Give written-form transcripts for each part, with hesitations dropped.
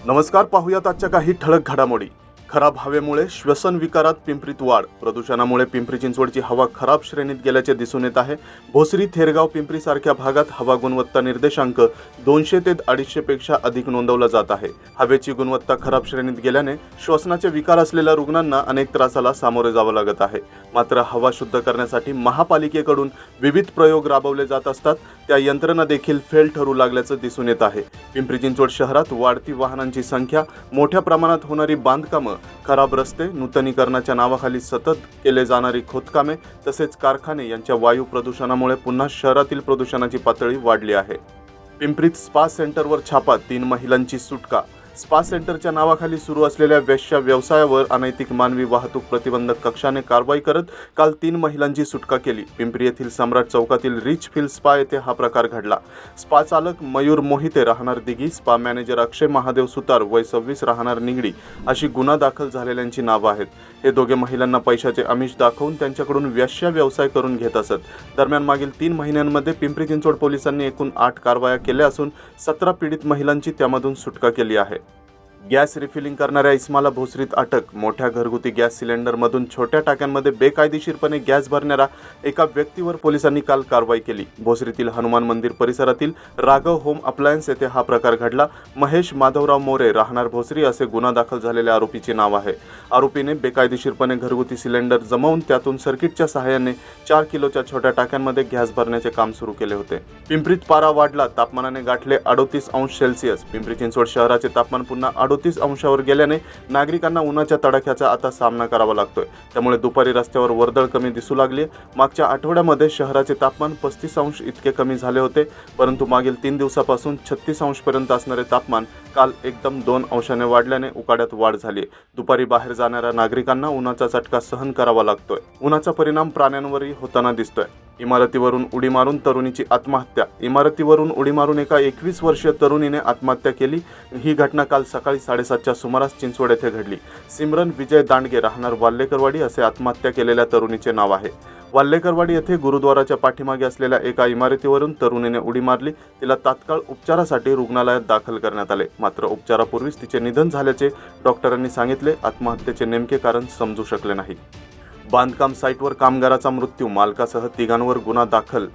नमस्कार, पाहूयात आजच्या काही ठळक घडामोडी. खराब हवेमुळे श्वसन विकारात पिंपरीत वाढ. प्रदूषणामुळे पिंपरी चिंचवडची हवा खराब श्रेणीत गेल्याचे दिसून येत आहे. भोसरी, थेरगाव, पिंपरी सारख्या भागात हवा गुणवत्ता निर्देशांक 200 ते 250 पेक्षा अधिक नोंदवला जात आहे. हवेची गुणवत्ता खराब श्रेणीत गेल्याने श्वसनाचे विकार असलेल्या रुग्णांना अनेक त्रासाला सामोरे जावं लागत आहे. मात्र हवा शुद्ध करण्यासाठी महापालिकेकडून विविध प्रयोग राबवले जात असतात. त्या यंत्रणा देखील फेल ठरू लागल्याचं दिसून येत आहे. पिंपरी चिंचवड शहरात वाढती वाहनांची संख्या, मोठ्या प्रमाणात होणारी बांधकामं, खराब रस्ते, नूतनीकरणाच्या नावाखाली सतत केले जाणारी खोदकामे तसेच कारखाने यांच्या वायू प्रदूषणामुळे पुन्हा शहरातील प्रदूषणाची पातळी वाढली आहे. पिंपरीत स्पा सेंटरवर छापा, 3 महिलांची सुटका. स्पा सेंटरच्या नावाखाली सुरू असलेल्या वेश्या व्यवसायावर अनैतिक मानवी वाहतूक प्रतिबंधक कक्षाने कारवाई करत काल 3 महिलांची सुटका केली. पिंपरी येथील सम्राट चौकातील रिच फील स्पा येथे हा प्रकार घडला. स्पा चालक मयूर मोहिते राहणार दिघी, स्पा मॅनेजर अक्षय महादेव सुतार वय 26 राहणार निगडी अशी गुन्हा दाखल झालेल्यांची नावं आहेत. हे दोघे महिलांना पैशाचे आमिष दाखवून त्यांच्याकडून वेश्या व्यवसाय करून घेत असत. दरम्यान मागील 3 महिन्यांमध्ये पिंपरी चिंचवड पोलिसांनी एकूण 8 कारवाया केल्या असून 17 पीडित महिलांची त्यामधून सुटका केली आहे. गॅस रिफिलिंग करणाऱ्या इस्माला भोसरीत अटक. मोठ्या घरगुती गॅस सिलेंडरमधून छोट्या टाक्यांमध्ये बेकायदेशीरपणे गॅस भरणाऱ्या एका व्यक्तीवर पोलिसांनी काल कारवाई केली. भोसरीतील हनुमान मंदिर परिसरातील राघव होम अप्लायन्स येथे हा प्रकार घडला. महेश माधवराव मोरे राहणार भोसरी असे गुन्हा दाखल झालेल्या आरोपीचे नाव आहे. आरोपीने बेकायदेशीरपणे घरगुती सिलेंडर जमवून त्यातून सर्किटच्या सहाय्याने 4 किलोच्या छोट्या टाक्यांमध्ये गॅस भरण्याचे काम सुरू केले होते. पिंपरीत पारा वाढला, तापमानाने गाठले 38 अंश सेल्सिअस. पिंपरी चिंचवड शहराचे तापमान पुन्हा 38 अंशावर गेल्याने नागरिकांना उन्हाच्या तडाख्याचा आता सामना करावा लागतोय. त्यामुळे दुपारी रस्त्यावर वर्दळ कमी दिसू लागली. मागच्या आठवड्यामध्ये शहराचे तापमान 35 अंश इतके कमी झाले होते, परंतु मागील 3 दिवसापासून 36 अंशपर्यंत असणारे तापमान काल एकदम 2 अंशाने वाढल्याने उकाड्यात वाढ झाली. दुपारी बाहेर जाणाऱ्या नागरिकांना उन्हाचा चटका सहन करावा लागतोय. उन्हाचा परिणाम प्राण्यांवरही होताना दिसतोय. इमारतीवरून उडी मारून तरुणीची आत्महत्या. इमारतीवरून उडी मारून एका 21 वर्षीय तरुणीने आत्महत्या केली. ही घटना काल सकाळी 7:30च्या सुमारास चिंचवड येथे घडली. सिमरन विजय दांडगे राहणार वाल्लेकरवाडी असे आत्महत्या केलेल्या तरुणीचे नाव आहे. वाल्लेकरवाडी येथे गुरुद्वाराच्या पाठीमागे असलेल्या एका इमारतीवरून तरुणीने उडी मारली. तिला तात्काळ उपचारासाठी रुग्णालयात दाखल करण्यात आले. मात्र उपचारापूर्वीच तिचे निधन झाल्याचे डॉक्टरांनी सांगितले. आत्महत्येचे नेमके कारण समजू शकले नाही. बांधकाम साईटवर कामगाराचा मृत्यू, मालकासह 3घांवर गुन्हा दाखल.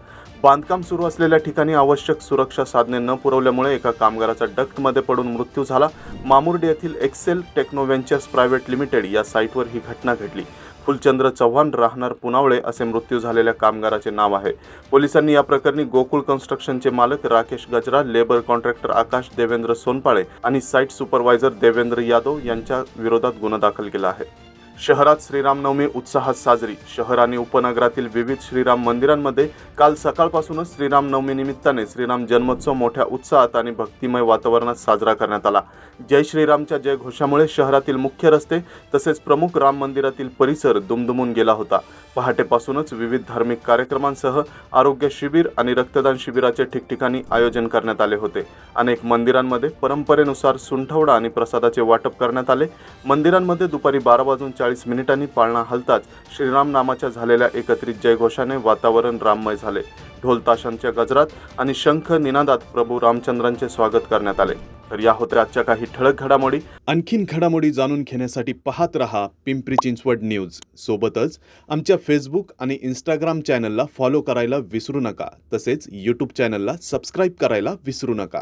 बांधकाम सुरू असलेल्या ठिकाणी आवश्यक सुरक्षा साधने न पुरवल्यामुळे एका कामगाराचा डक्टमध्ये पडून मृत्यू झाला. मामुर्डी येथील Excel Techno Ventures Private Limited या साईटवर ही घटना घडली. फुलचंद्र चव्हाण राहणार पुनावळे असे मृत्यू झालेल्या कामगाराचे नाव आहे. पोलिसांनी या प्रकरणी गोकुळ कन्स्ट्रक्शनचे मालक राकेश गजरा, लेबर कॉन्ट्रॅक्टर आकाश देवेंद्र सोनपाळे आणि साईट सुपरवायझर देवेंद्र यादव यांच्या विरोधात गुन्हा दाखल केला आहे. शहरात श्रीरामनवमी उत्साहात साजरी. शहर आणि उपनगरातील विविध श्रीराम मंदिरांमध्ये काल सकाळपासूनच श्रीरामनवमी निमित्ताने श्रीराम जन्मोत्सव मोठ्या उत्साहात आणि भक्तिमय वातावरणात साजरा करण्यात आला. जय श्रीरामच्या जयघोषामुळे शहरातील मुख्य रस्ते तसेच प्रमुख राम मंदिरातील परिसर दुमदुमून गेला होता. पहाटेपासूनच विविध धार्मिक कार्यक्रमांसह आरोग्य शिबिर आणि रक्तदान शिबिराचे ठिकठिकाणी आयोजन करण्यात आले होते. अनेक मंदिरांमध्ये परंपरेनुसार सुंठवडा आणि प्रसादाचे वाटप करण्यात आले. मंदिरांमध्ये दुपारी 12:40 पाळणा हलताच श्रीराम नामाच्या झालेल्या एकत्रित जयघोषाने वातावरण राममय झाले. ढोल ताशांच्या गजरात आणि शंख निनादात प्रभू रामचंद्रांचे स्वागत करण्यात आले. तर या होत्या आजच्या काही ठळक घडामोडी. आणखीन घडामोडी जाणून घेण्यासाठी पाहत रहा पिंपरी चिंचवड न्यूज. सोबतच आमच्या फेसबुक आणि इंस्टाग्राम चॅनलला फॉलो करायला विसरू नका. तसेच यूट्यूब चॅनलला सबस्क्राईब करायला विसरू नका.